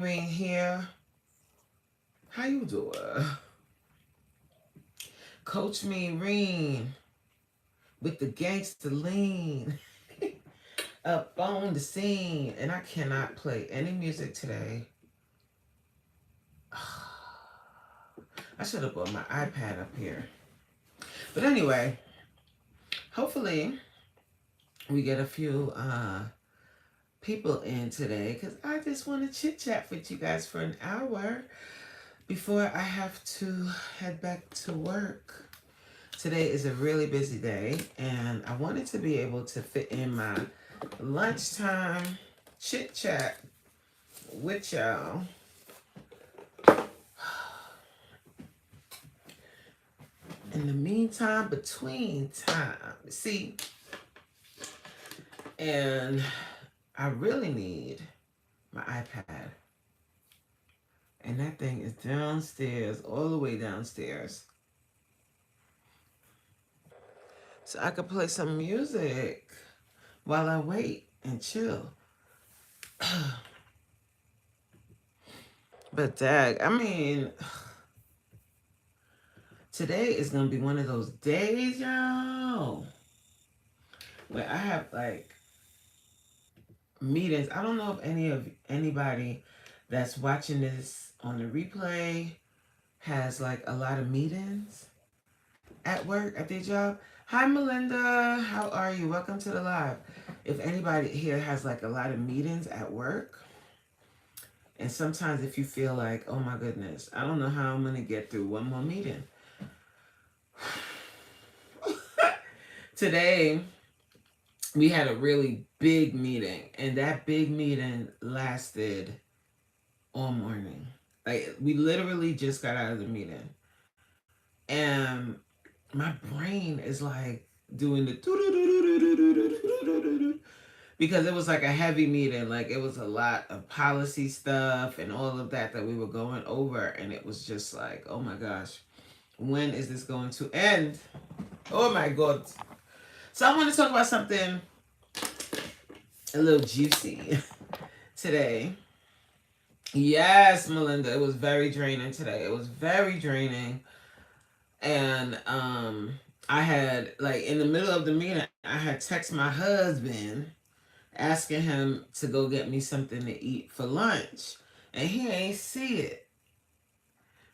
Reen here. How you doing? Coach me, Reen, with the gangster lean up on the scene. And I cannot play any music today. I should have brought my iPad up here. But anyway, hopefully we get a few people in today because I just want to chit chat with you guys for an hour before I have to head back to work. Today is a really busy day, and I wanted to be able to fit in my lunchtime chit chat with y'all. In the meantime, between time, see, and I really need my iPad, and that thing is downstairs, all the way downstairs, so I could play some music while I wait and chill. But dag, I mean, today is gonna be one of those days, y'all, where I have like meetings. I don't know if anybody that's watching this on the replay has like a lot of meetings at work, at their job. Hi Melinda, how are you? Welcome to the live. If anybody here has like a lot of meetings at work, and sometimes if you feel like, oh my goodness, I don't know how I'm gonna get through one more meeting. Today we had a really big meeting, and that big meeting lasted all morning. Like, we literally just got out of the meeting, and my brain is like doing the because it was like a heavy meeting. Like, it was a lot of policy stuff and all of that we were going over, and it was just like, oh my gosh, when is this going to end? Oh my god. So I want to talk about something a little juicy today. Yes, Melinda, it was very draining today. It was very draining. And I had, like, in the middle of the meeting, I had text my husband asking him to go get me something to eat for lunch. And he ain't see it.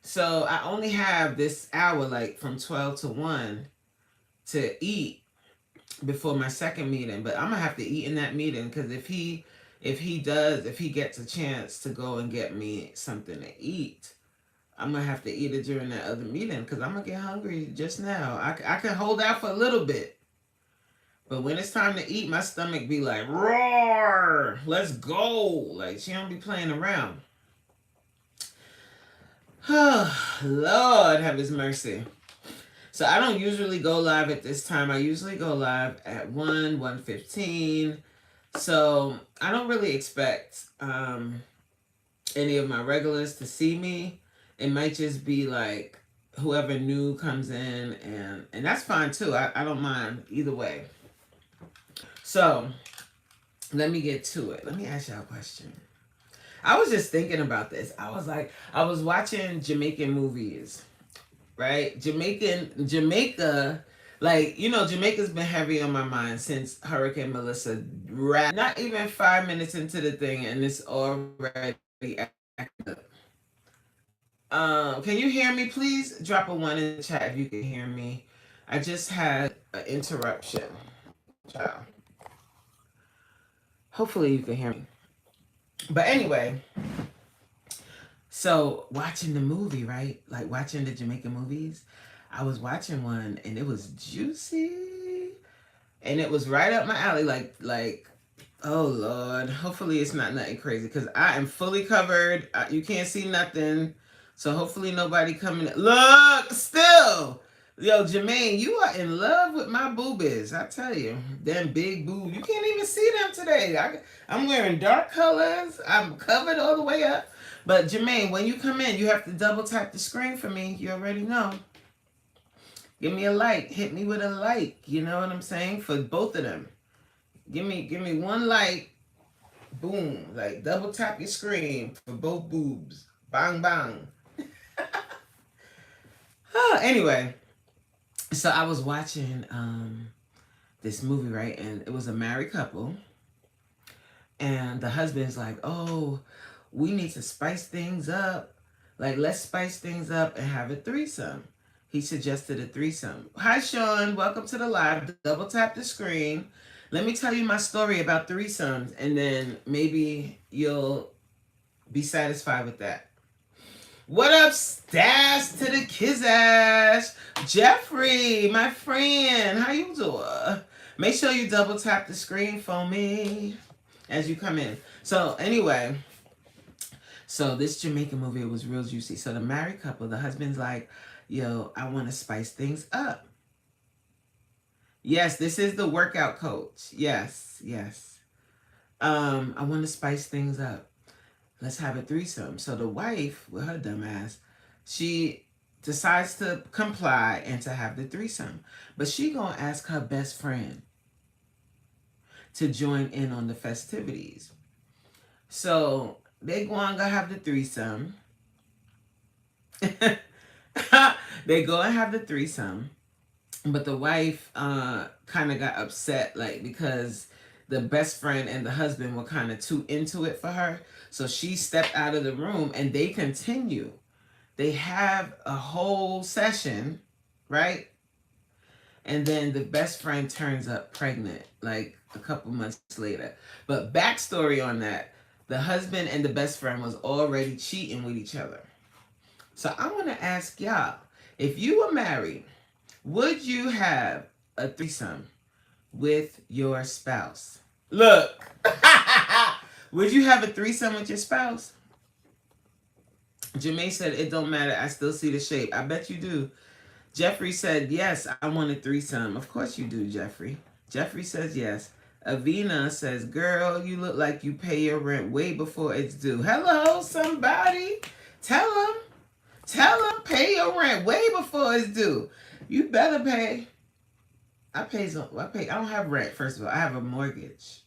So I only have this hour, like from 12 to 1 to eat before my second meeting. But I'm gonna have to eat in that meeting, because if he gets a chance to go and get me something to eat, I'm gonna have to eat it during that other meeting, because I'm gonna get hungry just now. I can hold out for a little bit, but when it's time to eat, my stomach be like, roar, let's go. Like, she don't be playing around. Lord have his mercy. So I don't usually go live at this time. I usually go live at 1:15. So I don't really expect any of my regulars to see me. It might just be like whoever new comes in, and that's fine too. I don't mind either way. So let me get to it. Let me ask y'all a question. I was just thinking about this. I was like, I was watching Jamaican movies, right? Jamaica, like, Jamaica's been heavy on my mind since Hurricane Melissa. Not even 5 minutes into the thing, and it's already acting up. Can you hear me? Please drop a 1 in the chat if you can hear me. I just had an interruption. Ciao. Hopefully you can hear me. But anyway, so watching the movie, right? Like watching the Jamaican movies. I was watching one and it was juicy. And it was right up my alley. Like, oh Lord. Hopefully it's not nothing crazy, because I am fully covered. You can't see nothing. So hopefully nobody coming. Look, still. Yo, Jermaine, you are in love with my boobies. I tell you. Them big boobs. You can't even see them today. I'm wearing dark colors. I'm covered all the way up. But Jermaine, when you come in, you have to double tap the screen for me. You already know. Give me a like. Hit me with a like. You know what I'm saying? For both of them. Give me one like Boom. Like double tap your screen for both boobs. Bang bang. Anyway, so I was watching this movie, right? And it was a married couple. And the husband's like, oh, we need to spice things up. Like, let's spice things up and have a threesome. He suggested a threesome. Hi, Sean. Welcome to the live. Double tap the screen. Let me tell you my story about threesomes, and then maybe you'll be satisfied with that. What up, Stas to the Kizash? Jeffrey, my friend, how you doing? Make sure you double tap the screen for me as you come in. So anyway, so this Jamaican movie was real juicy. So the married couple, the husband's like, yo, I want to spice things up. Yes, this is the workout coach. Yes, yes. I want to spice things up. Let's have a threesome. So the wife, with her dumb ass, she decides to comply and to have the threesome. But she gonna ask her best friend to join in on the festivities. So they gonna have the threesome. They go and have the threesome. But the wife kind of got upset, like, because the best friend and the husband were kind of too into it for her. So she stepped out of the room and they continue. They have a whole session, right? And then the best friend turns up pregnant like a couple months later. But backstory on that, the husband and the best friend was already cheating with each other. So I want to ask y'all, if you were married, would you have a threesome with your spouse? Look, would you have a threesome with your spouse? Jermaine said, it don't matter. I still see the shape. I bet you do. Jeffrey said, yes, I want a threesome. Of course you do, Jeffrey. Jeffrey says yes. Avina says, girl, you look like you pay your rent way before it's due. Hello, somebody. Tell them. Tell them pay your rent way before it's due. You better pay. I pay. I don't have rent, first of all. I have a mortgage.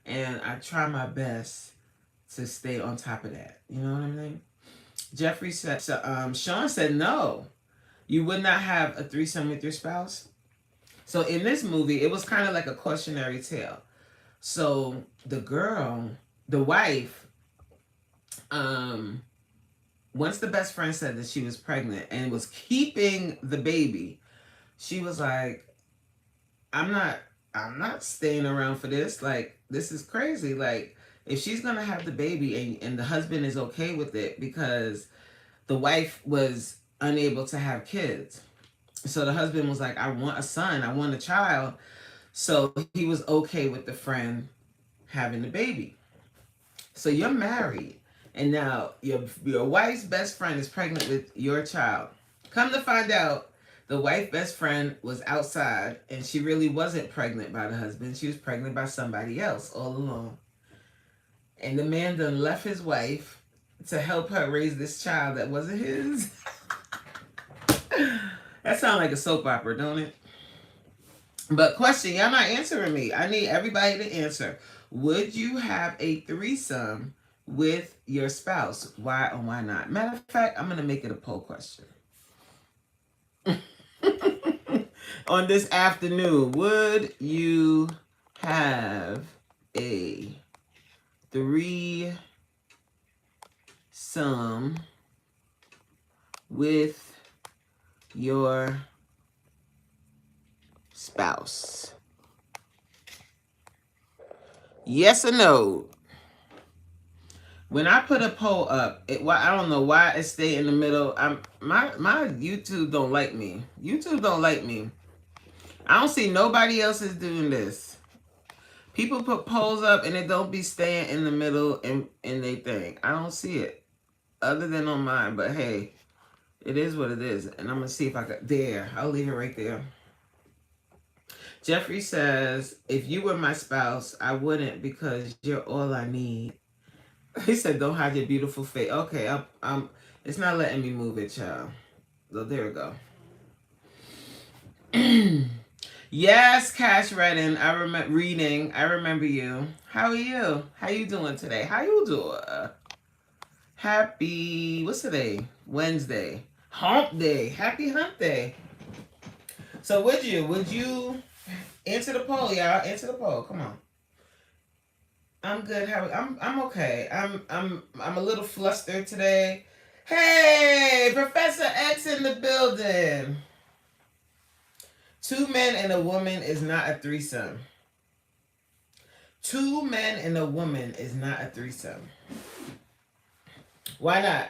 And I try my best to stay on top of that. You know what I mean? Jeffrey said, Sean said, no, you would not have a threesome with your spouse. So in this movie, it was kind of like a cautionary tale. So the girl, the wife, once the best friend said that she was pregnant and was keeping the baby, she was like, I'm not staying around for this. Like, this is crazy. Like, if she's gonna have the baby and the husband is okay with it because the wife was unable to have kids. So the husband was like, I want a son, I want a child. So he was okay with the friend having the baby. So you're married, and now your wife's best friend is pregnant with your child. Come to find out, the wife's best friend was outside, and she really wasn't pregnant by the husband. She was pregnant by somebody else all along. And the man done left his wife to help her raise this child that wasn't his. That sounds like a soap opera, don't it? But question, y'all not answering me. I need everybody to answer. Would you have a threesome with your spouse? Why or why not? Matter of fact, I'm going to make it a poll question. On this afternoon, would you have a threesome with your spouse? Yes or no? When I put a poll up, I don't know why it stay in the middle. My YouTube don't like me. YouTube don't like me. I don't see nobody else is doing this. People put polls up and it don't be staying in the middle in they thing. I don't see it other than on mine. But hey, it is what it is. And I'm gonna see if I got there. I'll leave it right there. Jeffrey says, if you were my spouse, I wouldn't because you're all I need. He said, don't hide your beautiful face. Okay, it's not letting me move it, child. So there we go. Yes, Cash Redden. I remember reading. I remember you. How are you? How you doing today? How you doing? Happy. What's today? Wednesday. Hump day. Happy Hump day. So would you answer the poll, y'all? Answer the poll. Come on. I'm good. I'm okay. I'm a little flustered today. Hey, Professor X in the building. Two men and a woman is not a threesome. Two men and a woman is not a threesome. Why not?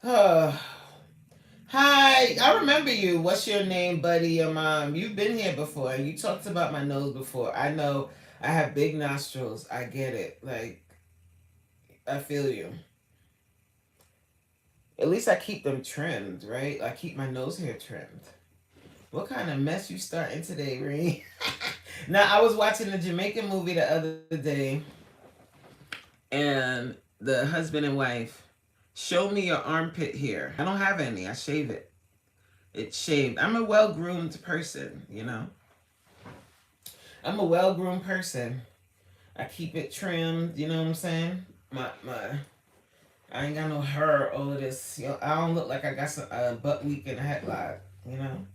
Oh. Hi, I remember you. What's your name, buddy? Your mom. You've been here before, and you talked about my nose before. I know I have big nostrils. I get it. Like, I feel you. At least I keep them trimmed, right? I keep my nose hair trimmed. What kind of mess you starting today, Reen? Now, I was watching a Jamaican movie the other day, and the husband and wife show me your armpit hair. I don't have any. I shave it. It's shaved. I'm a well groomed person, you know. I'm a well groomed person. I keep it trimmed. You know what I'm saying? My. I ain't got no hair. All of this. You know, I don't look like I got some butt weak in a headlock. You know.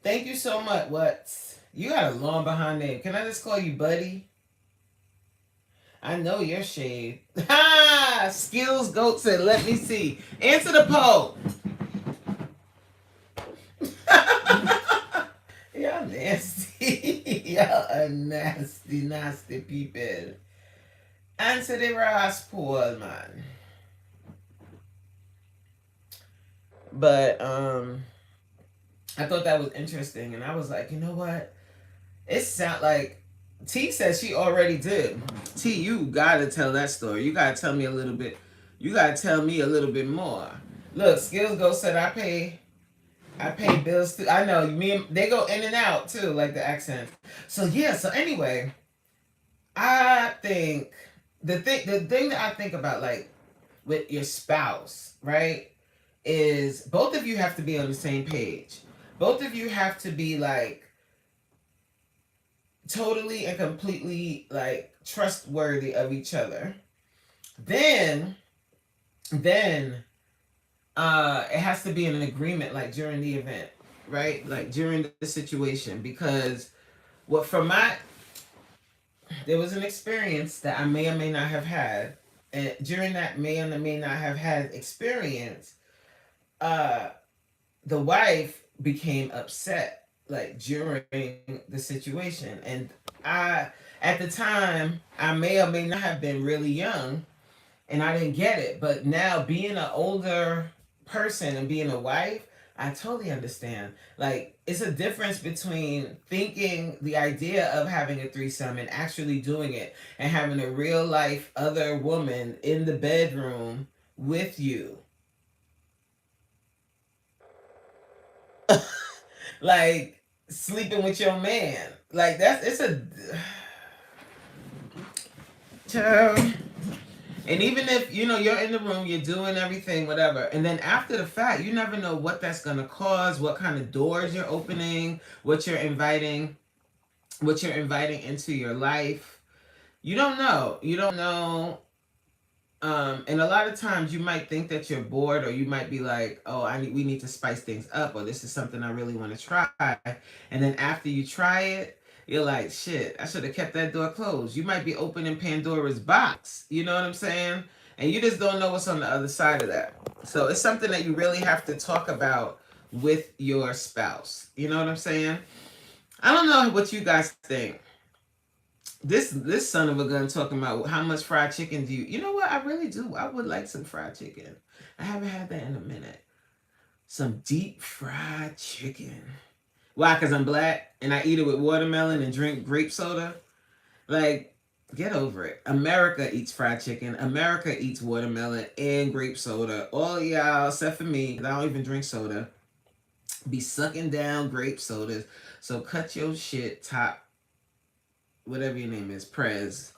Thank you so much. What? You got a long behind name. Can I just call you Buddy? I know you're shaved. Ha! Skills Goat said, let me see. Answer the poll. Y'all nasty. Y'all are nasty, nasty people. Answer the Ross poll, man. But I thought that was interesting, and I was like, you know what? It sound like T said she already did. T, you gotta tell that story. You gotta tell me a little bit. You gotta tell me a little bit more. Look, Skills Go said I pay bills too. I know me and they go in and out too, like the accent. So yeah. So anyway, I think the thing that I think about like with your spouse, right, is both of you have to be on the same page. Both of you have to be like totally and completely like trustworthy of each other. Then then it has to be in an agreement like during the event, right? Like during the situation because what from my there was an experience that I may or may not have had and during that may or may not have had experience uh the wife became upset like during the situation and I at the time I may or may not have been really young and I didn't get it. But now being an older person and being a wife, I totally understand. Like it's a difference between thinking the idea of having a threesome and actually doing it and having a real life other woman in the bedroom with you. Like sleeping with your man. Like that's it's a child. And even if you know you're in the room, you're doing everything, whatever, and then after the fact, you never know what that's gonna cause, what kind of doors you're opening, what you're inviting into your life. You don't know. You don't know. And a lot of times you might think that you're bored, or you might be like, "Oh, we need to spice things up," or "This is something I really want to try." And then after you try it, you're like, "Shit, I should have kept that door closed." You might be opening Pandora's box. You know what I'm saying? And you just don't know what's on the other side of that. So it's something that you really have to talk about with your spouse. You know what I'm saying? I don't know what you guys think. This son of a gun talking about how much fried chicken do you? You know what? I really do. I would like some fried chicken. I haven't had that in a minute. Some deep fried chicken. Why? Because I'm black and I eat it with watermelon and drink grape soda. Like, get over it. America eats fried chicken. America eats watermelon and grape soda. All y'all, except for me, 'cause I don't even drink soda, be sucking down grape sodas. So cut your shit, top, whatever your name is, Prez,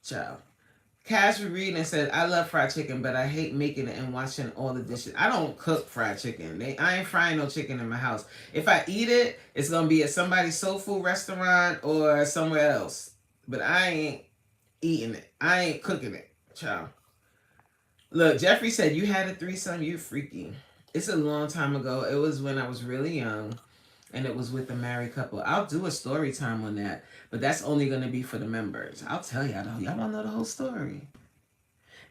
child. Cash was reading and said, I love fried chicken, but I hate making it and washing all the dishes. I don't cook fried chicken. I ain't frying no chicken in my house. If I eat it, it's going to be at somebody's soul food restaurant or somewhere else. But I ain't eating it. I ain't cooking it. Child. Look, Jeffrey said, you had a threesome. You freaky. It's a long time ago. It was when I was really young. And it was with a married couple. I'll do a story time on that. But that's only going to be for the members. I'll tell y'all though. Y'all want to know the whole story.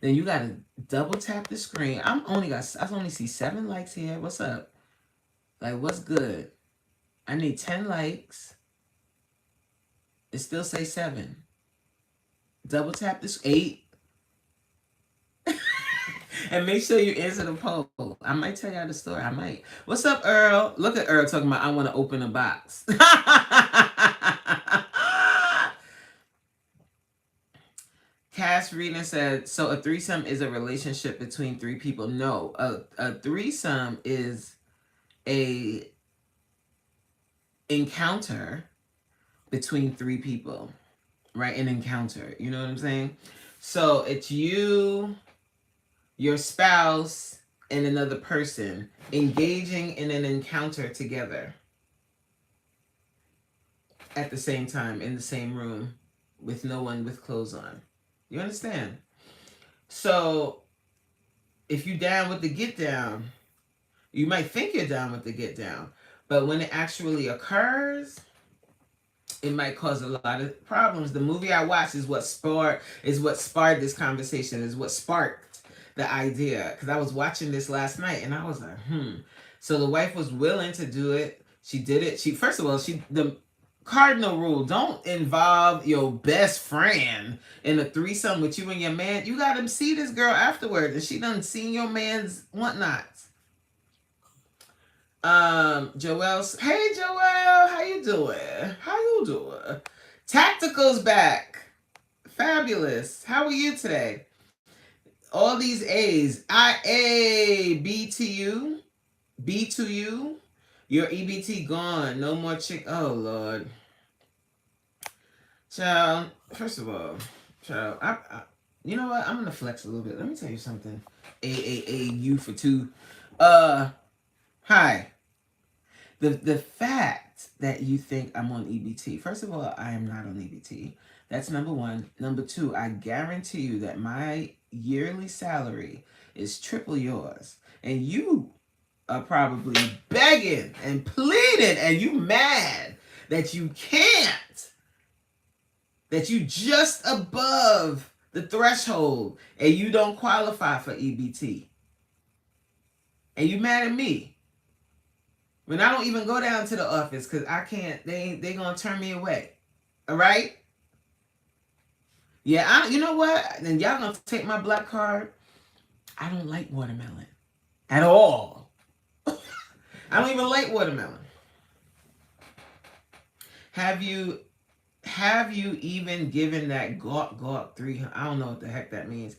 Then you gotta double tap the screen. I only see 7 likes here. What's up? Like, what's good? I need 10 likes. It still say 7. Double tap this 8. And make sure you answer the poll. I might tell y'all the story. I might. What's up, Earl? Look at Earl talking about I want to open a box. Cass Reading said, so a threesome is a relationship between 3 people. No, a threesome is a encounter between 3 people, right? An encounter. You know what I'm saying? So it's you, your spouse, and another person engaging in an encounter together at the same time in the same room with no one with clothes on. You understand? So if you down with the get down, you might think you're down with the get down, but when it actually occurs, it might cause a lot of problems. The movie I watched is what sparked this conversation, is what sparked the idea. Because I was watching this last night and I was like, So the wife was willing to do it. She did it. First of all, the cardinal rule, don't involve your best friend in a threesome with you and your man. You got to see this girl afterwards, and she done seen your man's whatnots. Joelle, hey Joelle, how you doing? Tactical's back. Fabulous. How are you today? All these A's. B to you. B to you. Your EBT gone. No more chick. Oh Lord. Child, first of all, child, you know what? I'm gonna flex a little bit. Let me tell you something. U for 2. Hi. The fact that you think I'm on EBT, first of all, I am not on EBT. That's number 1. Number 2, I guarantee you that my yearly salary is triple yours. And you are probably begging and pleading and you mad that you can't. That you just above the threshold and you don't qualify for EBT. And you mad at me. When I don't even go down to the office because I can't, they gonna turn me away. All right? Yeah, you know what? Then y'all gonna take my black card. I don't like watermelon at all. I don't even like watermelon. Have you even given that gawk 300? I don't know what the heck that means.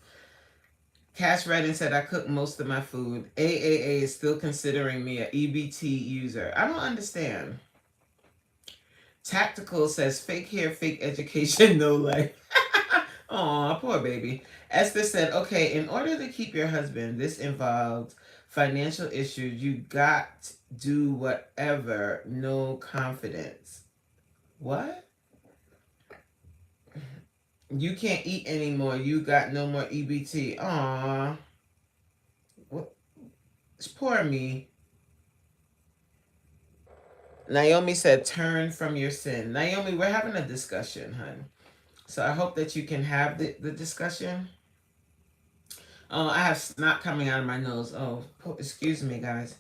Cash Redden said, I cook most of my food. AAA is still considering me a EBT user. I don't understand. Tactical says, fake hair, fake education, no life. Aw, poor baby. Esther said, okay, in order to keep your husband, this involves financial issues. You got do whatever, no confidence. What? You can't eat anymore. You got no more EBT. Aw. What? It's poor me. Naomi said, turn from your sin. Naomi, we're having a discussion, hon. So I hope that you can have the discussion. Oh, I have snot coming out of my nose. Oh, excuse me, guys.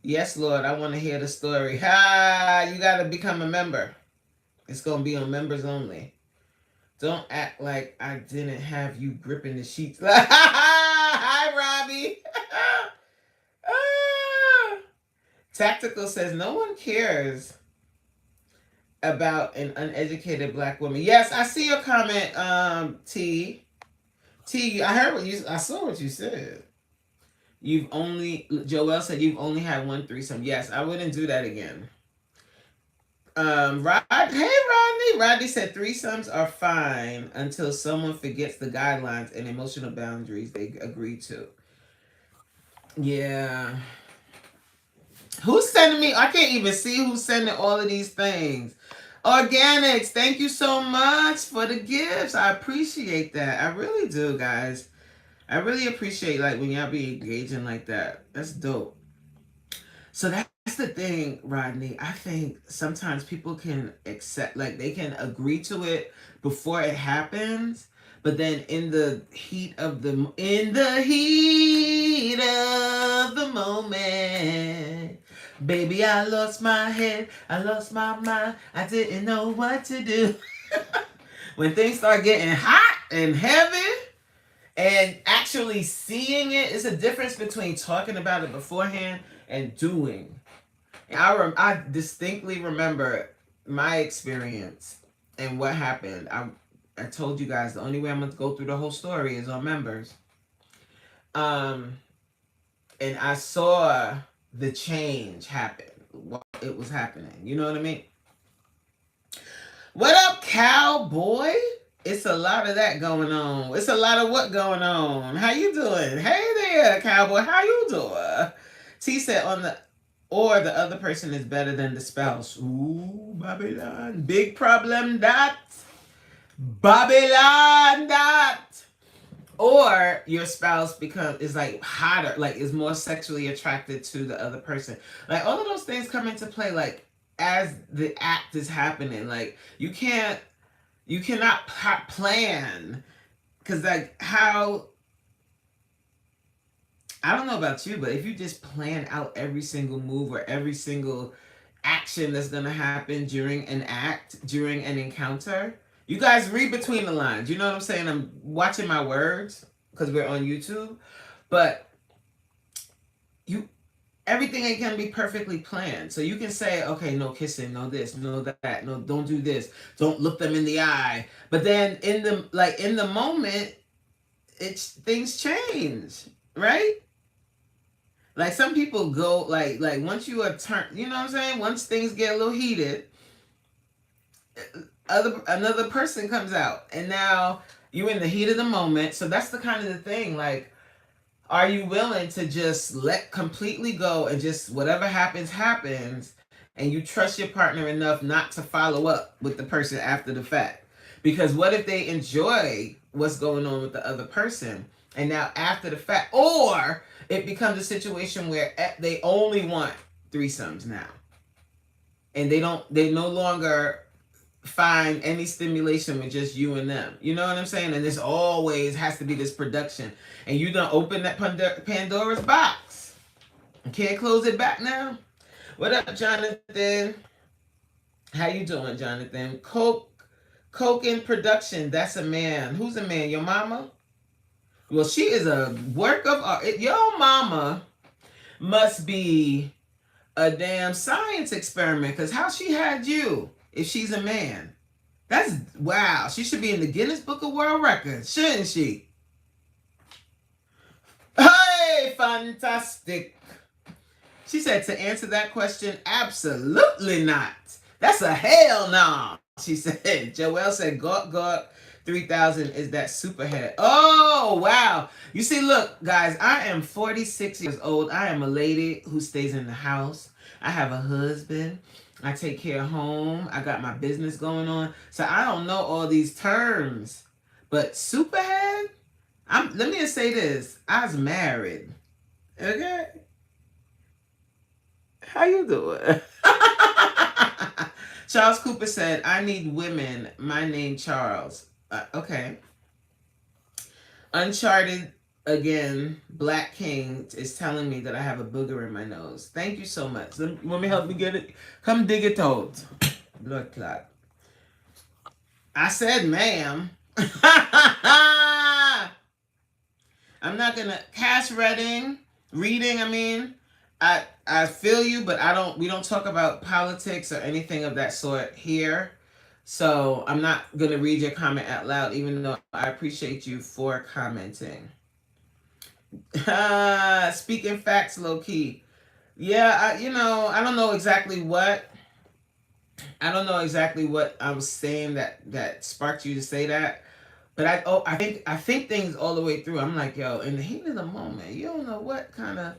Yes, Lord, I want to hear the story. Ha! You got to become a member. It's going to be on members only. Don't act like I didn't have you gripping the sheets. Hi, Robbie. Tactical says, no one cares about an uneducated black woman. Yes, I see your comment, T. I saw what you said. Joelle said you've only had 1 threesome. Yes, I wouldn't do that again. Hey Rodney, me? Rodney said threesomes are fine until someone forgets the guidelines and emotional boundaries they agree to. Yeah. Who's sending me? I can't even see who's sending all of these things. Organics, thank you so much for the gifts. I appreciate that. I really do, guys. I really appreciate like when y'all be engaging like that. That's dope. So that's the thing, Rodney. I think sometimes people can accept, like they can agree to it before it happens, but then in the heat of the moment, baby, I lost my head, I lost my mind, I didn't know what to do. When things start getting hot and heavy, and actually seeing it is a difference between talking about it beforehand and doing. I distinctly remember my experience and what happened. I told you guys the only way I'm gonna go through the whole story is on members. Um, and I saw the change happen while it was happening. You know what I mean? What up, cowboy? It's a lot of that going on. It's a lot of what going on. How you doing? Hey there, cowboy. How you doing? T said on the or the other person is better than the spouse. Ooh, Babylon. Big problem that. Babylon that. Or your spouse is like hotter, like is more sexually attracted to the other person. Like all of those things come into play like as the act is happening. Like you cannot plan because like how I don't know about you, but if you just plan out every single move or every single action that's gonna happen during an encounter, you guys read between the lines. You know what I'm saying? I'm watching my words because we're on YouTube, but you everything ain't gonna be perfectly planned. So you can say, okay, no kissing, no this, no that, no, don't do this, don't look them in the eye. But then in the moment, it's things change, right? Like some people go like once you are turned, you know what I'm saying? Once things get a little heated, another person comes out, and now you in the heat of the moment. So that's the kind of the thing. Like, are you willing to just let completely go and just whatever happens happens, and you trust your partner enough not to follow up with the person after the fact? Because what if they enjoy what's going on with the other person, and now after the fact, or it becomes a situation where they only want threesomes now, and they no longer find any stimulation with just you and them. You know what I'm saying? And this always has to be this production. And you done open that Pandora's box. Can't close it back now. What up, Jonathan? How you doing, Jonathan? Coke in production. That's a man. Who's a man? Your mama? Well, she is a work of art. Your mama must be a damn science experiment, because how she had you if she's a man? That's wow. She should be in the Guinness Book of World Records, shouldn't she? Hey, fantastic. She said to answer that question, absolutely not. That's a hell no. She said. Joelle said, Gawk Gawk 3000 is that superhead. Oh, wow. You see, look, guys, I am 46 years old. I am a lady who stays in the house. I have a husband. I take care of home. I got my business going on. So I don't know all these terms. But superhead? Let me just say this. I was married. Okay? How you doing? Charles Cooper said, I need women. My name Charles. Okay. Uncharted again. Black King is telling me that I have a booger in my nose. Thank you so much. You want me to help me get it? Come dig it out. Blood clot. I said, ma'am. I'm not gonna cash reading. I mean, I feel you, but we don't talk about politics or anything of that sort here. So I'm not gonna read your comment out loud, even though I appreciate you for commenting. Speaking facts, low key. Yeah, I don't know exactly what I don't know exactly what I was saying that sparked you to say that, but I think things all the way through. I'm like, yo, in the heat of the moment, you don't know what kind of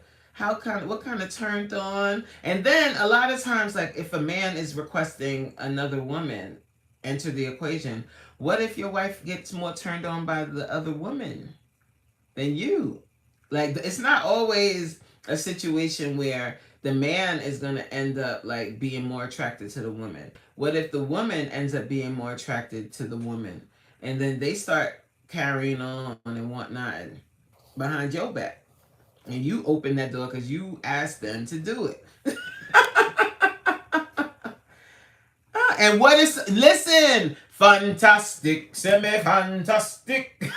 turned on. And then a lot of times, like if a man is requesting another woman enter the equation, what if your wife gets more turned on by the other woman than you? Like it's not always a situation where the man is going to end up like being more attracted to the woman. What if the woman ends up being more attracted to the woman, and then they start carrying on and whatnot behind your back, and you open that door because you asked them to do it. And what is, listen, fantastic, semi-fantastic.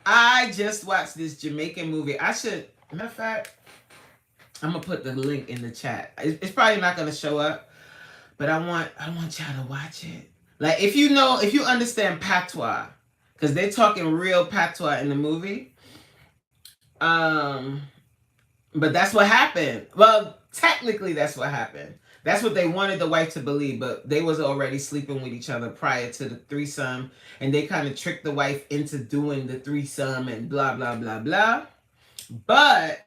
I just watched this Jamaican movie. I should, matter of fact, I'm gonna put the link in the chat. It's probably not gonna show up, but I want y'all to watch it. Like if you understand patois, because they're talking real patois in the movie. Um, but that's what happened. Well, technically, that's what happened. That's what they wanted the wife to believe, but they was already sleeping with each other prior to the threesome, and they kind of tricked the wife into doing the threesome and blah blah blah blah. But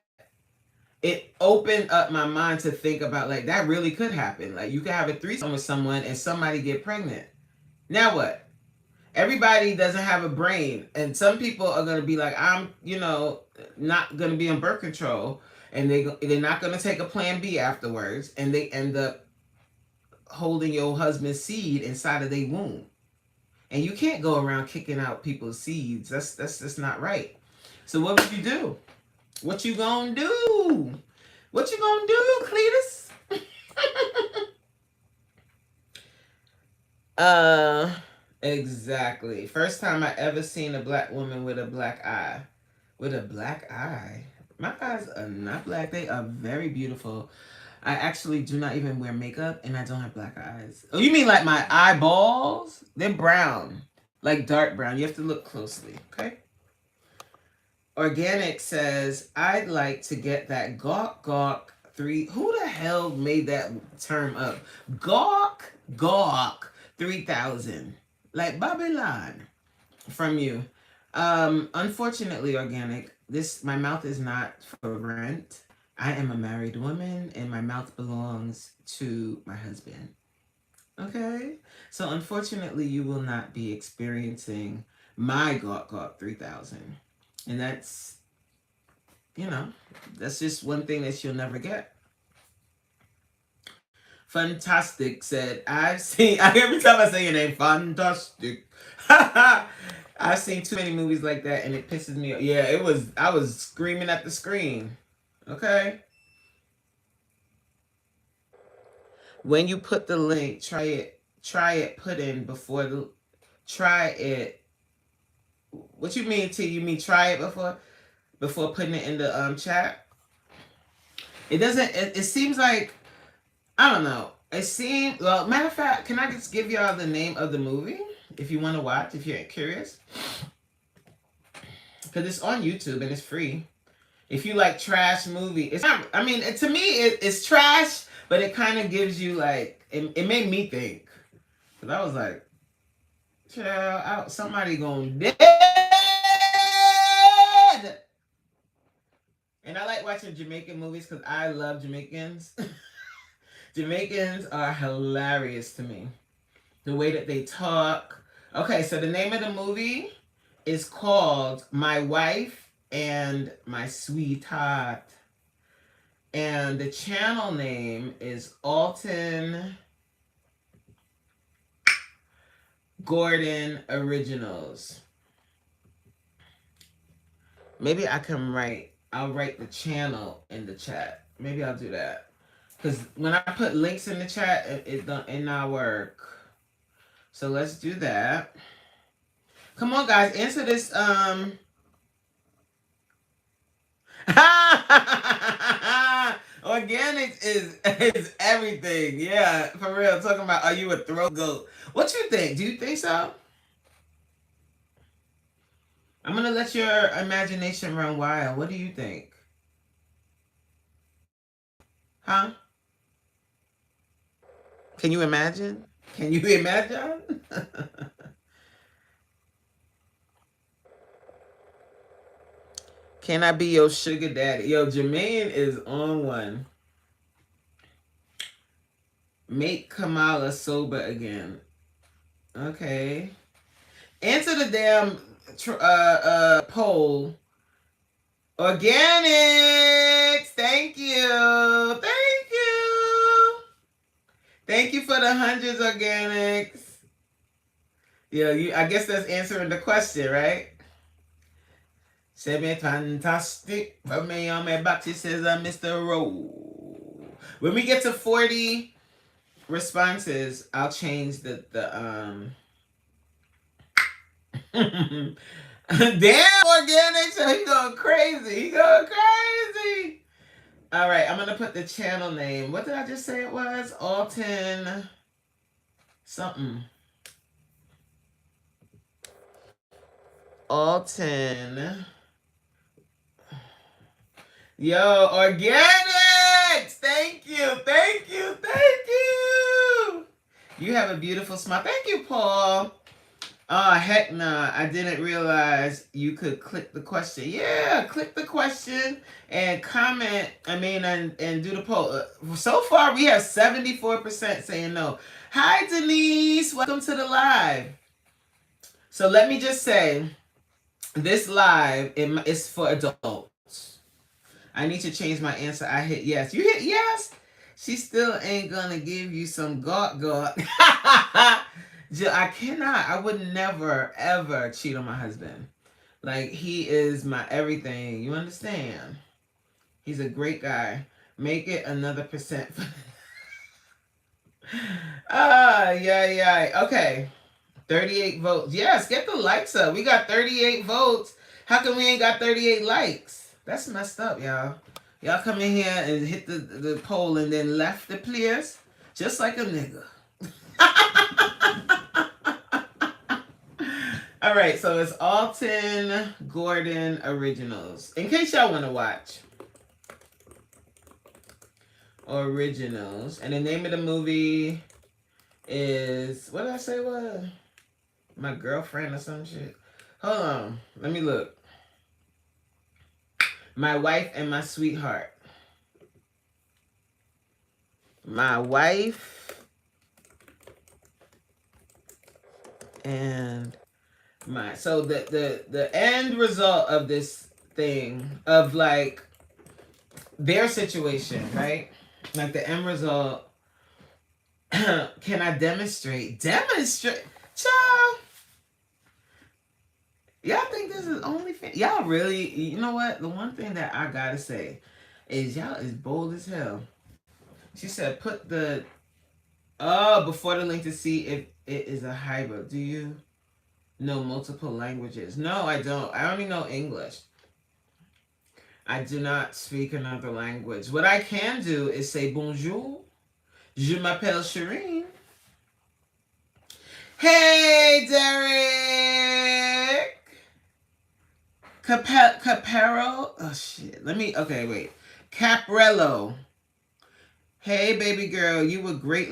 it opened up my mind to think about like that really could happen. Like you could have a threesome with someone and somebody get pregnant. Now what? Everybody doesn't have a brain, and some people are going to be like, I'm not going to be on birth control, and they're not going to take a plan B afterwards, and they end up holding your husband's seed inside of their womb. And you can't go around kicking out people's seeds. That's just not right. So what would you do? What you gonna do? What you gonna do, Cletus? uh exactly. First time I ever seen a black woman with a black eye. With a black eye. My eyes are not black. They are very beautiful. I actually do not even wear makeup, and I don't have black eyes. Oh, you mean like my eyeballs? They're brown. Like dark brown. You have to look closely, okay? Organic says, I'd like to get that gawk gawk 3. Who the hell made that term up? Gawk gawk 3000. Like Babylon from you. Unfortunately, Organic, this my mouth is not for rent. I am a married woman and my mouth belongs to my husband. Okay? So unfortunately, you will not be experiencing my Gawk Gawk 3000. And you know, that's just one thing that you'll never get. Fantastic said, I've seen, every time I say your name, fantastic. I've seen too many movies like that and it pisses me off. Yeah, I was screaming at the screen. Okay? When you put the link, try it put in before the, try it. What you mean, T? You mean try it before putting it in the chat? It doesn't, it seems like, I don't know. It seems, well, matter of fact, can I just give y'all the name of the movie if you want to watch, if you're curious? Because it's on YouTube and it's free. If you like trash movie, it's not, I mean, to me, it's trash, but it kind of gives you like, it made me think. Because I was like, child, somebody going dead. And I like watching Jamaican movies because I love Jamaicans. Jamaicans are hilarious to me. The way that they talk. Okay, so the name of the movie is called My Wife and My Sweetheart. And the channel name is Alton Gordon Originals. Maybe I'll write the channel in the chat. Maybe I'll do that. Because when I put links in the chat, it not work. So let's do that. Come on, guys, answer this. Organic is everything. Yeah, for real. Talking about, are you a throat goat? What you think? Do you think so? I'm gonna let your imagination run wild. What do you think? Huh? Can you imagine? Can you imagine? Can I be your sugar daddy? Yo, Jermaine is on one. Make Kamala sober again. Okay. Answer the damn poll. Organics. Thank you. Thank you. Thank you for the hundreds, organics. Yeah, I guess that's answering the question, right? Semi fantastic. For me on my box, it says Mr. Rowe. When we get to 40 responses, I'll change the Damn, organic, so he going crazy. He going crazy. All right, I'm gonna put the channel name. What did I just say it was? Alton something. Alton. Yo, organics. Thank you. Thank you. Thank you. You have a beautiful smile. Thank you, Paul. Oh, heck nah. I didn't realize you could click the question. Yeah, click the question and comment, and do the poll. So far, we have 74% saying no. Hi, Denise. Welcome to the live. So let me just say, this live is for adults. I need to change my answer. I hit yes. You hit yes? She still ain't gonna give you some gawk. I cannot. I would never, ever cheat on my husband. Like, he is my everything. You understand? He's a great guy. Make it another percent. Yeah. Okay. 38 votes. Yes, get the likes up. We got 38 votes. How come we ain't got 38 likes? That's messed up, y'all. Y'all come in here and hit the poll and then left the place just like a nigga. All right, so it's Alton Gordon Originals. In case y'all want to watch. Originals. And the name of the movie is, what did I say it was? My Girlfriend or some shit. Hold on. Let me look. My Wife and My Sweetheart. My Wife and my, so the end result of this thing, of like their situation, right? Like the end result, can I demonstrate? Child. Y'all think this is only y'all really, you know what? The one thing that I gotta say is y'all is bold as hell. She said put the before the link to see if it is a hybrid. Do you know multiple languages? No, I don't. I only know English. I do not speak another language. What I can do is say bonjour. Je m'appelle Shireen. Hey, Derek. Capero. Oh, shit. Okay, wait. Caprello. Hey, baby girl. You were great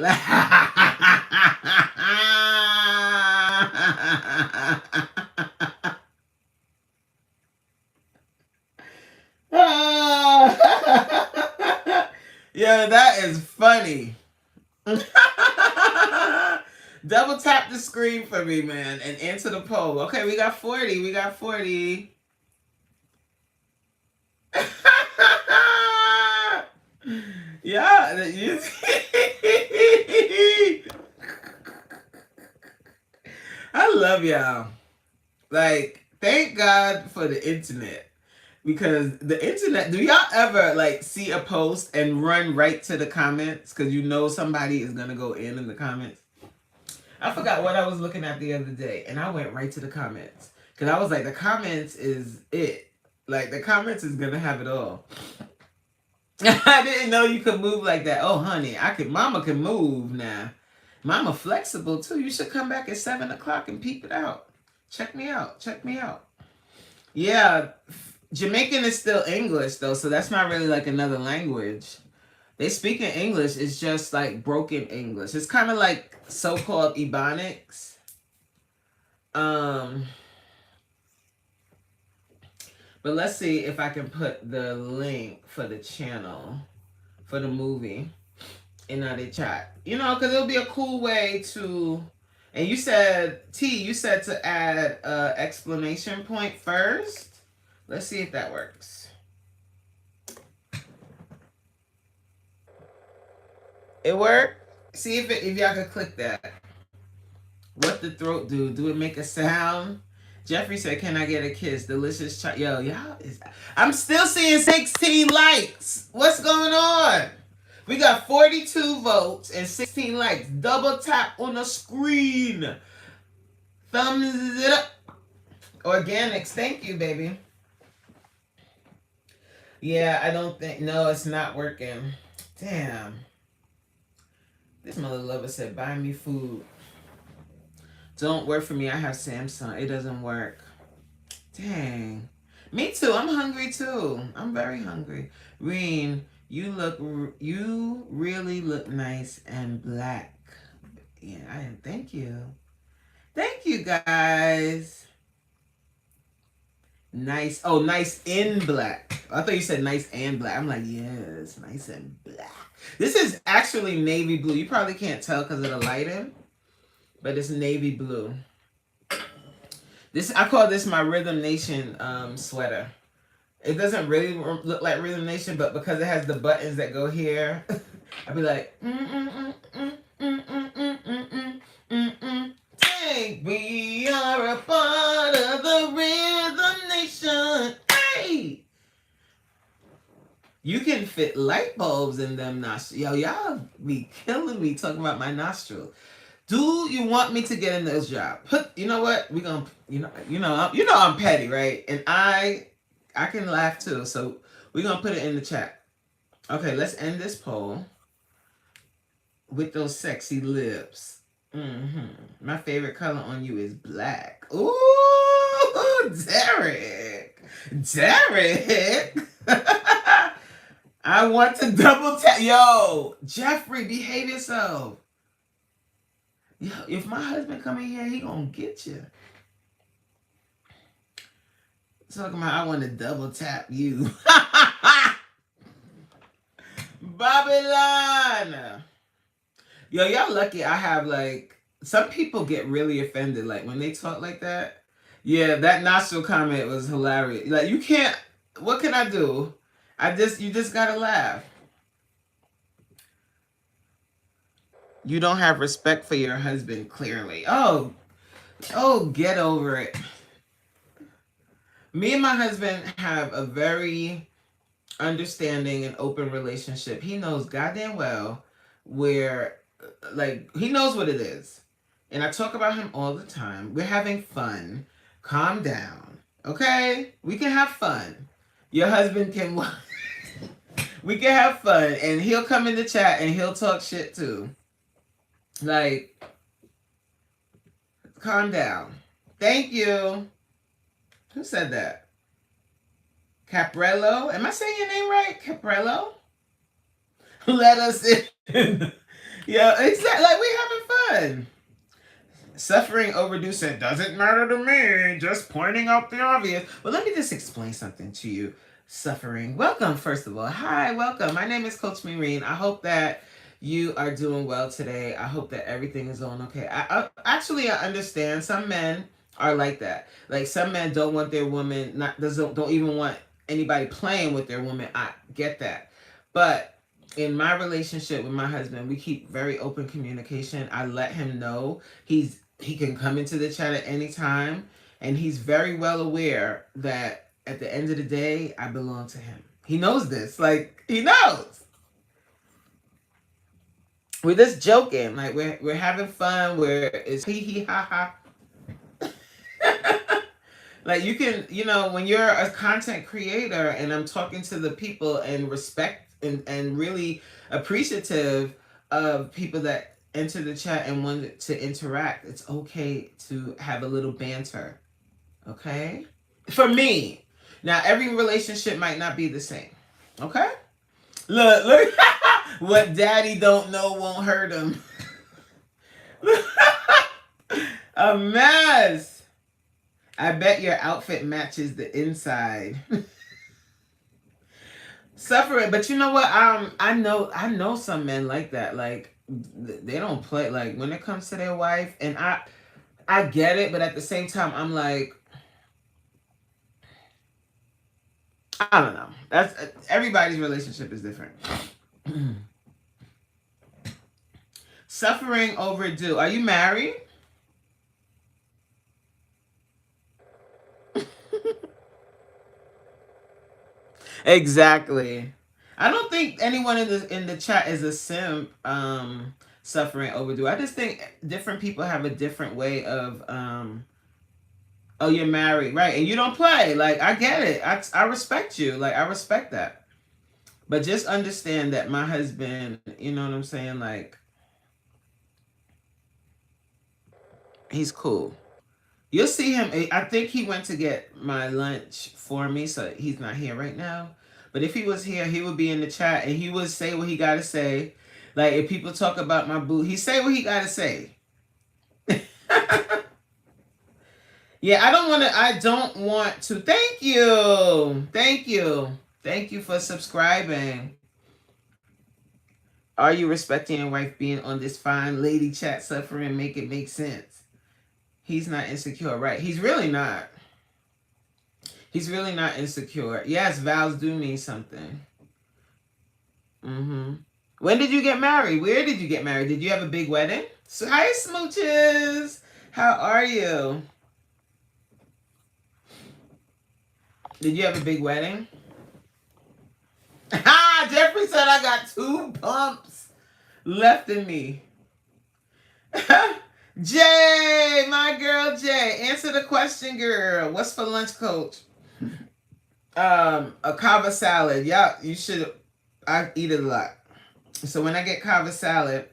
Yeah, that is funny. Double tap the screen for me, man, and answer the poll. Okay, we got 40. We got 40. Yeah. I love y'all. Like, thank God for the internet. Because the internet, do y'all ever like see a post and run right to the comments because you know somebody is gonna go in the comments? I forgot what I was looking at the other day, and I went right to the comments because I was like, the comments is it. Like, the comments is gonna have it all. I didn't know you could move like that. Oh, honey, Mama can move now. Mama flexible too. You should come back at 7 o'clock and peep it out. Check me out. Check me out. Yeah. Jamaican is still English though, so that's not really like another language. They speak in English. It's just like broken English. It's kind of like so-called Ebonics. Um, but let's see if I can put the link for the channel for the movie in the chat. You know, because it'll be a cool way to. And you said T. You said to add a exclamation point first. Let's see if that works. It worked. See if y'all could click that. What the throat do? Do it make a sound? Jeffrey said, "Can I get a kiss?" Delicious yo, y'all is. I'm still seeing 16 likes. What's going on? We got 42 votes and 16 likes. Double tap on the screen. Thumbs it up. Organics, thank you, baby. Yeah, I don't think. No, it's not working. Damn. This mother lover said, "Buy me food." Don't work for me. I have Samsung. It doesn't work. Dang. Me too. I'm hungry too. I'm very hungry. Reen, you really look nice and black. Yeah, thank you. Thank you guys. Nice. Oh, nice in black. I thought you said nice and black. I'm like, yes, nice and black. This is actually navy blue. You probably can't tell because of the lighting, but it's navy blue. This I call this my Rhythm Nation sweater. It doesn't really look like Rhythm Nation, but because it has the buttons that go here, I'd be like, hey, we are a part of the Rhythm Nation. Hey, you can fit light bulbs in them nostrils. Yo, y'all be killing me talking about my nostrils. Do you want me to get in this job? You know what? We gonna, I'm petty, right? And I can laugh too. So we're gonna put it in the chat. Okay, let's end this poll with those sexy lips. My favorite color on you is black. Ooh, Derek. I want to double tap. Yo, Jeffrey, behave yourself. Yo, if my husband come in here, he gonna get you. Talking about I want to double tap you. Babylon. Yo, y'all lucky I have like some people get really offended like when they talk like that. Yeah, that nostril comment was hilarious. Like you can't what can I do? You just gotta laugh. You don't have respect for your husband, clearly. Oh, get over it. Me and my husband have a very understanding and open relationship. He knows goddamn well where, like, he knows what it is. And I talk about him all the time. We're having fun. Calm down. Okay? We can have fun. Your husband can. We can have fun. And he'll come in the chat and he'll talk shit too. Like, calm down. Thank you. Who said that? Caprello? Am I saying your name right? Caprello? Let us in. Yeah, exactly. Like, we having fun. Suffering overdue said, doesn't matter to me. Just pointing out the obvious. Well, let me just explain something to you. Suffering. Welcome, first of all. Hi, welcome. My name is Coach Maureen. I hope that you are doing well today. I hope that everything is going okay. I understand some men are like that. Like some men don't want their woman don't even want anybody playing with their woman. I get that. But in my relationship with my husband, we keep very open communication. I let him know he can come into the chat at any time, and he's very well aware that at the end of the day, I belong to him. He knows this. Like he knows. We're just joking, like we're having fun. It's hee hee ha ha. Like you can, when you're a content creator, and I'm talking to the people and respect and really appreciative of people that enter the chat and want to interact. It's okay to have a little banter, okay? For me, now every relationship might not be the same, okay? Look. What daddy don't know won't hurt him. A mess. I bet your outfit matches the inside. Suffering, but you know what? I know some men like that. Like they don't play. Like when it comes to their wife, and I get it, but at the same time, I'm like, I don't know. That's everybody's relationship is different. Suffering overdue. Are you married? Exactly. I don't think anyone in the chat is a simp. Suffering overdue. I just think different people have a different way of. Oh, you're married, right? And you don't play. Like I get it. I respect you. Like I respect that. But just understand that my husband, you know what I'm saying? Like he's cool. You'll see him. I think he went to get my lunch for me, so he's not here right now. But if he was here, he would be in the chat and he would say what he got to say. Like if people talk about my boo, he say what he got to say. Yeah, I don't want to. Thank you. Thank you. Thank you for subscribing. Are you respecting your wife being on this fine lady chat suffering? Make it make sense. He's not insecure, right? He's really not. He's really not insecure. Yes, vows do mean something. Mm-hmm. When did you get married? Where did you get married? Did you have a big wedding? So, hi, smooches. How are you? Did you have a big wedding? Ha! Jeffrey said I got 2 pumps left in me. Jay, my girl Jay, answer the question, girl. What's for lunch, coach? A kava salad. Yeah, you should. I eat it a lot. So when I get kava salad,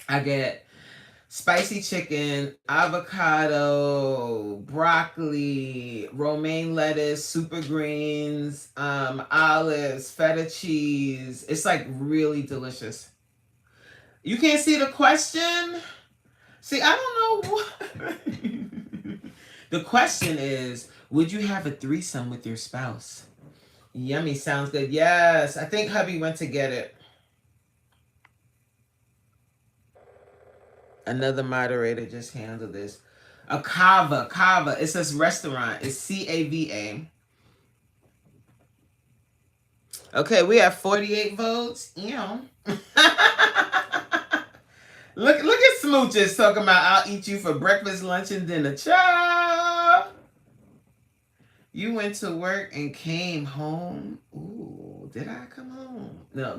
I get spicy chicken, avocado, broccoli, romaine lettuce, super greens, olives, feta cheese. It's like really delicious. You can't see the question? See, I don't know what. The question is, would you have a threesome with your spouse? Yummy, sounds good. Yes, I think hubby went to get it. Another moderator just handled this. A kava. It says restaurant. It's CAVA. Okay, we have 48 votes. Ew. Look at Smooches talking about I'll eat you for breakfast, lunch, and dinner. Ciao. You went to work and came home. Ooh, did I come home? No.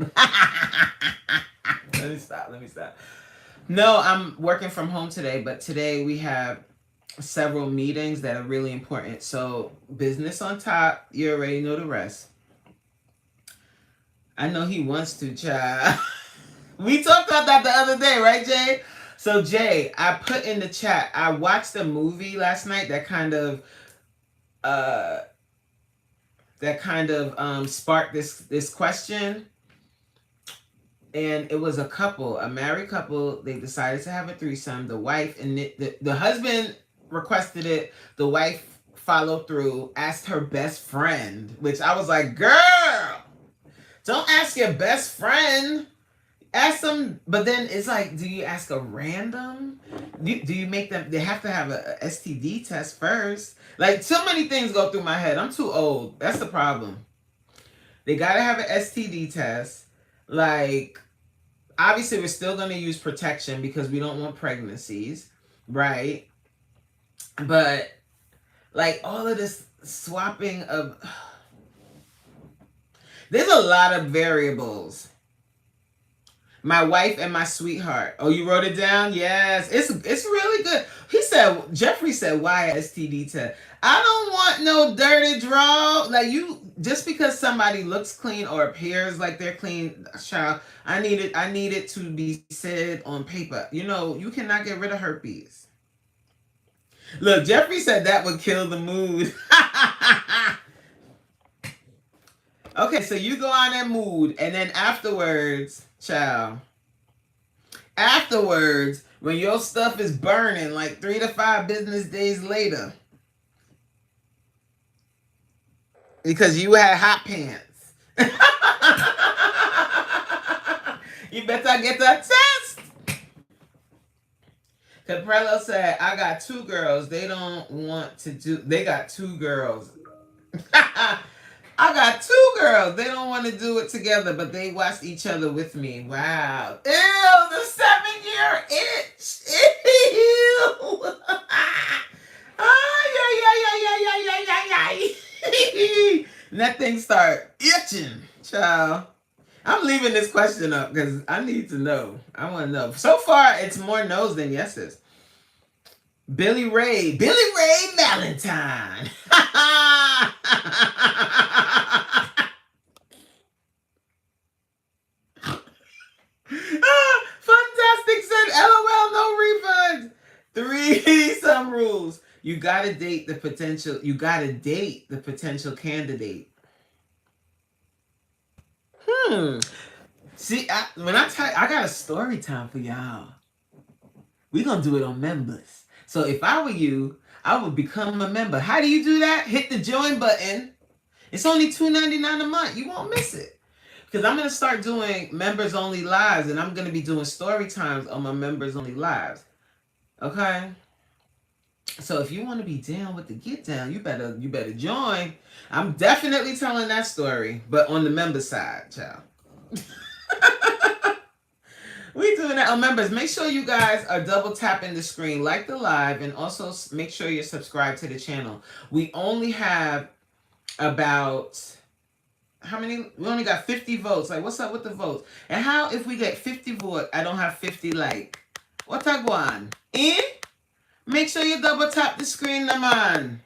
Let me stop. No, I'm working from home today, but today we have several meetings that are really important. So business on top, you already know the rest. I know he wants to, child. We talked about that the other day, right, Jay? So Jay, I put in the chat, I watched a movie last night that kind of sparked this question. And it was a married couple. They decided to have a threesome. The wife and the husband requested it. The wife followed through, asked her best friend, which I was like, girl, don't ask your best friend. Ask them. But then it's like, do you ask a random? Do you make them, they have to have a STD test first? Like, so many things go through my head. I'm too old. That's the problem. They got to have an STD test. Like, obviously, we're still going to use protection because we don't want pregnancies, right? But, like, all of this swapping of... There's a lot of variables. My wife and my sweetheart. Oh, you wrote it down? Yes. It's really good. Jeffrey said, why a STD test? I don't want no dirty draw. Like, just because somebody looks clean or appears like they're clean, child, I need it to be said on paper. You know, you cannot get rid of herpes. Look, Jeffrey said that would kill the mood. Okay, so you go on that mood, and then afterwards, child, afterwards, when your stuff is burning like 3 to 5 business days later, because you had hot pants. You better get that test. Caprello said, I got 2 girls. They don't want to do, they got 2 girls. I got 2 girls. They don't want to do it together, but they watched each other with me. Wow. Ew, the 7-year itch. Ew. Ay, ay, ay, ay, ay, ay, ay. And that thing start itching, child. I'm leaving this question up because I need to know. I want to know. So far, it's more no's than yeses. Billy Ray Valentine. Fantastic said, LOL, no refunds. 3 some rules. You gotta date the potential. You gotta date the potential candidate. See, when I tell you, I got a story time for y'all. We gonna do it on members. So if I were you, I would become a member. How do you do that? Hit the join button. It's only $2.99 a month. You won't miss it. Because I'm going to start doing members only lives, and I'm going to be doing story times on my members only lives. Okay? So if you want to be down with the get down, you better join. I'm definitely telling that story, but on the member side, child. We doing that on members. Make sure you guys are double tapping the screen, like the live, and also make sure you're subscribed to the channel. We only have about, how many? We only got 50 votes. Like, what's up with the votes? And how if we get 50 votes, I don't have 50 like? What I go on? Eh? Make sure you double tap the screen, man.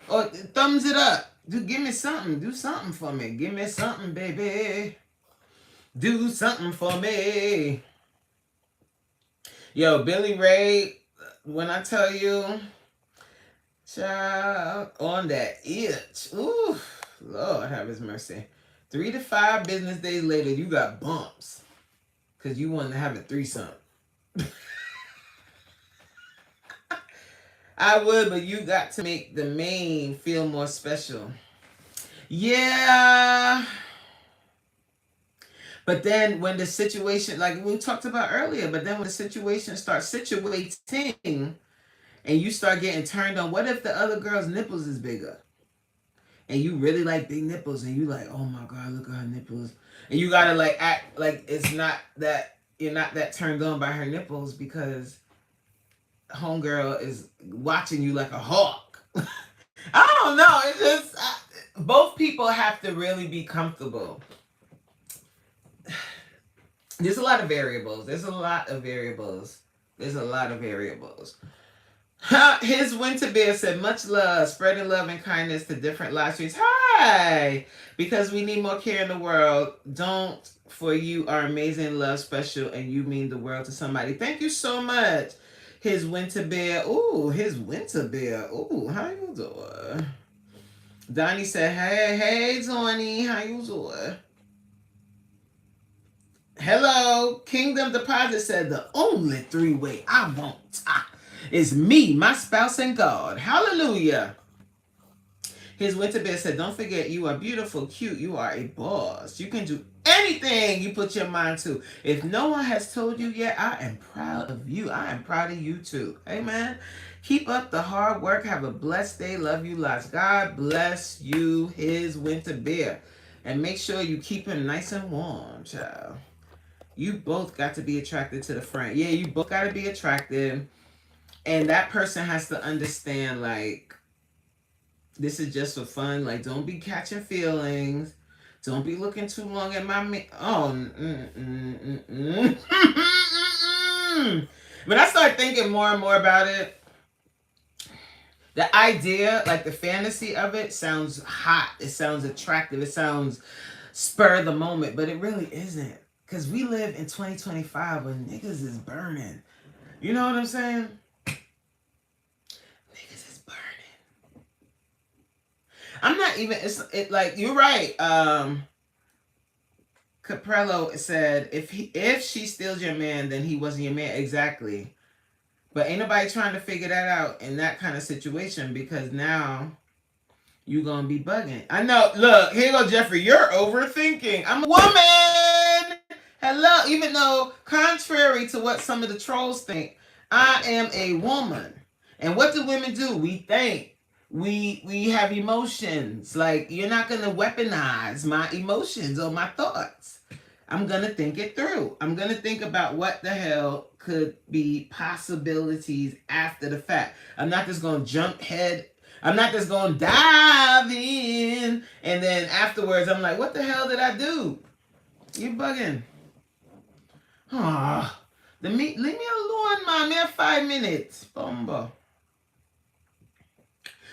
Or thumbs it up. Give me something. Do something for me. Give me something, baby. Do something for me. Yo, Billy Ray, when I tell you, child, on that itch. Ooh, Lord have his mercy. 3 to 5 business days later, you got bumps. Because you wanted to have a threesome. I would, but you got to make the main feel more special. Yeah. But then when the situation, like we talked about earlier, but then when the situation starts situating and you start getting turned on, what if the other girl's nipples is bigger? And you really like big nipples and you like, oh my God, look at her nipples. And you gotta like act like it's not that, you're not that turned on by her nipples because homegirl is watching you like a hawk. I don't know. It's just, both people have to really be comfortable. There's a lot of variables. There's a lot of variables. His winter bear said, much love, spreading love and kindness to different live streams. Hi! Because we need more care in the world. Don't, for you are amazing, love, special, and you mean the world to somebody. Thank you so much. His winter bear. Ooh, his winter bear. Ooh, how you doing? Donnie said, hey, Donnie, how you doing? Hello, Kingdom Deposit said, the only 3-way I want is me, my spouse, and God. Hallelujah. His winter bear said, don't forget, you are beautiful, cute. You are a boss. You can do anything you put your mind to. If no one has told you yet, I am proud of you. I am proud of you too. Amen. Keep up the hard work. Have a blessed day. Love you lots. God bless you, his winter bear. And make sure you keep him nice and warm, child. You both got to be attracted to the friend. Yeah, you both got to be attractive. And that person has to understand, like, this is just for fun. Like, don't be catching feelings. Don't be looking too long at my... When I start thinking more and more about it, the idea, like the fantasy of it sounds hot. It sounds attractive. It sounds spur of the moment, but it really isn't. Because we live in 2025 when niggas is burning. You know what I'm saying? Niggas is burning. I'm not even. It's it like you're right. Caprello said if she steals your man, then he wasn't your man. Exactly. But ain't nobody trying to figure that out in that kind of situation because now you gonna be bugging. I know. Look, here you go, Jeffrey. You're overthinking. I'm a woman. Hello. Even though, contrary to what some of the trolls think, I am a woman. And what do women do? We think. We have emotions. Like you're not gonna weaponize my emotions or my thoughts. I'm gonna think it through. I'm gonna think about what the hell could be possibilities after the fact. I'm not just gonna jump head. I'm not just gonna dive in and then afterwards I'm like, what the hell did I do? You bugging. Ah, leave me alone, man. Me have 5 minutes. Bumba.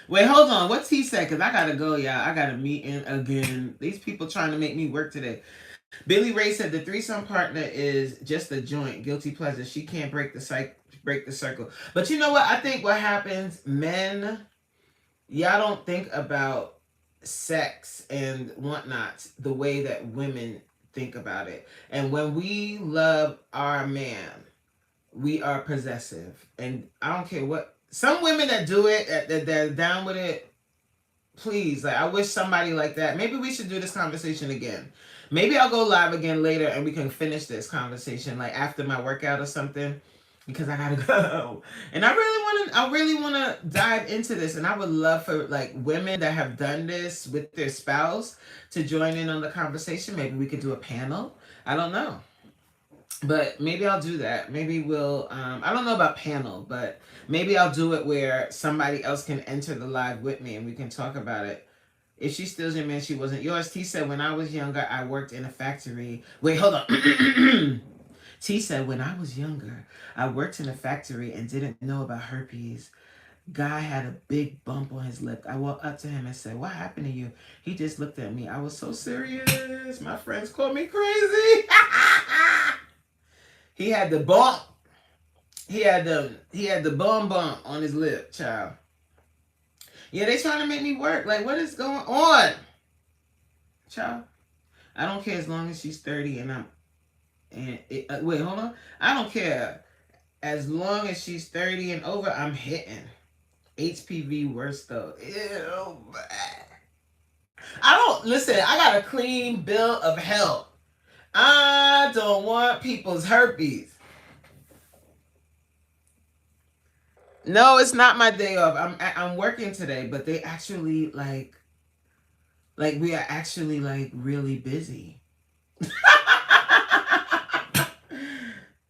Wait, hold on. What's he said? Cause I gotta go, y'all. I got a meeting again. These people trying to make me work today. Billy Ray said the threesome partner is just a joint, guilty pleasure. She can't break the circle. But you know what? I think what happens, men, y'all don't think about sex and whatnot the way that women think about it. And when we love our man, we are possessive. And I don't care what some women that do it, that are down with it, please, like I wish somebody like that. Maybe we should do this conversation again. Maybe I'll go live again later and we can finish this conversation like after my workout or something because I gotta go. And I really wanna dive into this and I would love for like women that have done this with their spouse to join in on the conversation. Maybe we could do a panel. I don't know. But maybe I'll do that. Maybe we'll I don't know about panel, but maybe I'll do it where somebody else can enter the live with me and we can talk about it. If she steals your man, she wasn't yours. T said, when I was younger, I worked in a factory. Wait, hold on. T said, when I was younger, I worked in a factory and didn't know about herpes. Guy had a big bump on his lip. I walked up to him and said, what happened to you? He just looked at me. I was so serious. My friends called me crazy. He had the bump. He had the bump on his lip, child. Yeah, they trying to make me work. Like, what is going on? Child. I don't care as long as she's 30 and wait, hold on. I don't care. As long as she's 30 and over, I'm hitting. HPV worse though. Ew. I don't listen, I got a clean bill of health. I don't want people's herpes. No, it's not my day off. I'm working today, but they actually like we are actually like really busy.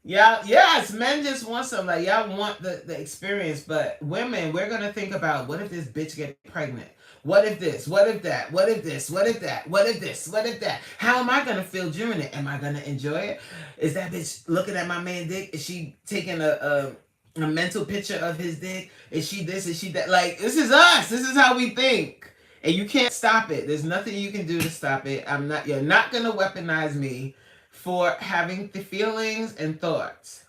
Yeah, yes, men just want some like y'all want the experience, but women, we're gonna think about what if this bitch get pregnant? What if this? What if that? What if this? What if that? What if this? What if that? How am I gonna feel during it? Am I gonna enjoy it? Is that bitch looking at my man dick? Is she taking a mental picture of his dick? Is she this? Is she that? Like this is us. This is how we think, and you can't stop it. There's nothing you can do to stop it. I'm not. You're not gonna weaponize me for having the feelings and thoughts.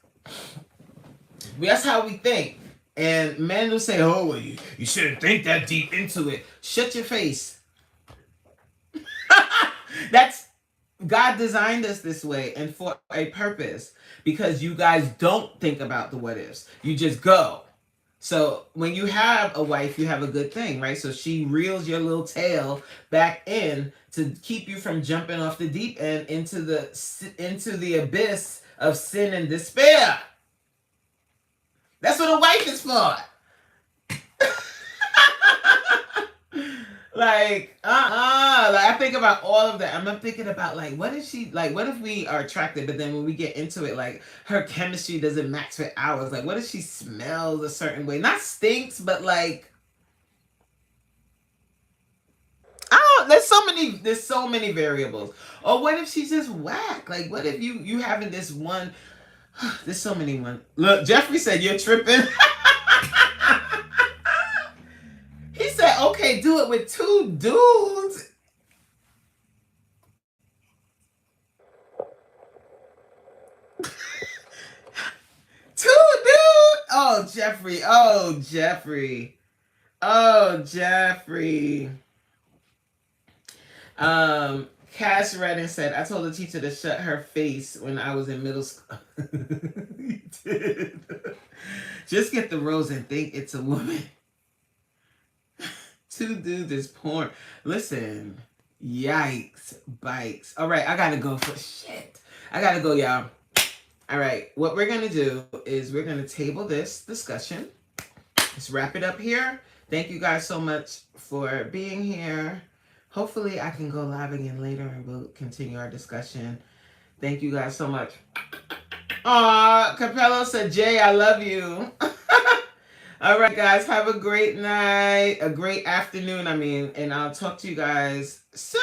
That's how we think. And men will say, oh, well, you shouldn't think that deep into it. Shut your face. That's God designed us this way and for a purpose because you guys don't think about the what ifs. You just go. So when you have a wife, you have a good thing, right? So she reels your little tail back in to keep you from jumping off the deep end into the abyss of sin and despair. That's what a wife is for. Like, like I think about all of that. I'm thinking about like, what if we are attracted, but then when we get into it, like her chemistry doesn't match with ours. Like, what if she smells a certain way? Not stinks, but like, I don't. There's so many variables. Or what if she's just whack? Like, what if you having this one? There's so many one. Look, Jeffrey said you're tripping. He said, okay, do it with two dudes. Two dudes? Oh, Jeffrey. Oh, Jeffrey. Oh, Jeffrey. Cass Redden said, I told the teacher to shut her face when I was in middle school. You did. Just get the rose and think it's a woman. To do this porn. Listen, yikes, bikes. All right, I gotta go for shit. I gotta go, y'all. All right, what we're gonna do is we're gonna table this discussion. Let's wrap it up here. Thank you guys so much for being here. Hopefully I can go live again later and we'll continue our discussion. Thank you guys so much. Aw, Capello said, Jay, I love you. All right, guys, have a great night, a great afternoon, and I'll talk to you guys soon.